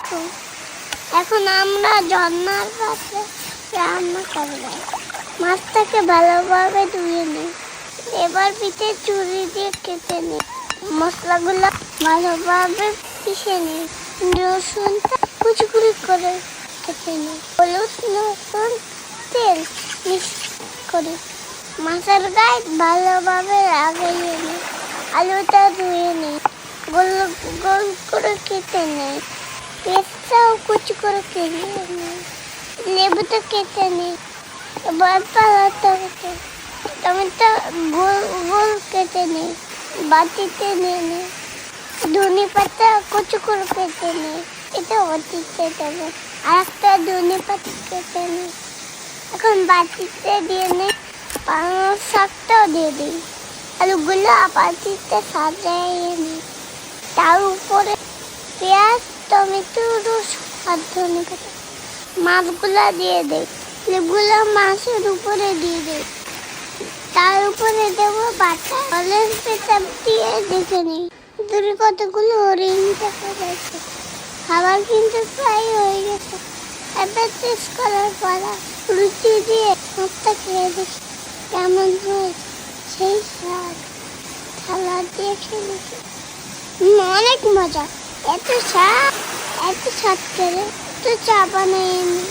আলাইকুম। এখন আমরা ঝর্ণার পাশে রান্না করব। মাছটাকে ভালোভাবে ধুয়ে নিই। এবার পিঠে ছুরি দিয়ে কেটে নিই। মশলাগুলো ভালোভাবে পিষে নিই। রসুনটা কুচি কুচি করে কেটে নিই। হলুদ, লবণ, তেল মিক্স করি। মাছের গায়ে ভালোভাবে লাগিয়ে নিই। আলুটা ধুয়ে নিই। গোল গোল করে কেটে নিই। পেঁয়াজটাও কুচি করে কেটে নিই। লেবুটা কেটে নিই। এবার পালাটা কেটে টমেটো গোল গোল কেটে নিই। বাটিতে নিয়ে নিই। ধনে পাতা কুচি করে কেটে নিই। এটা বাটিতে দেবো। আর একটা ধনে পাতা কেটে নিই। এখন বাটিতে দিয়ে নিই। পালং শাকটাও দিয়ে দিই। আলুগুলো বাটিতে সাজিয়ে নিই। তার উপরে পেঁয়াজ, টমেটো, রসুন আর ধনে পাতা মাছগুলো দিয়ে দিই। লেবুগুলো মাছের উপরে দিয়ে দিই। তার উপরে দেবো বাটা। জলের পেটা দিয়ে দেখে নিই। দূরে কতগুলো হরিণ দেখা যাচ্ছে। খাবার কিন্তু প্রায় হয়ে গেছে। এবার টেস্ট করার পালা। রুটি দিয়ে মাছটা খেয়ে দেখি কেমন হয়েছে। সেই স্বাদ থালা দিয়ে খেয়েছি। অনেক মজা। এত স্বাদ করে তো চা বানিয়ে নি।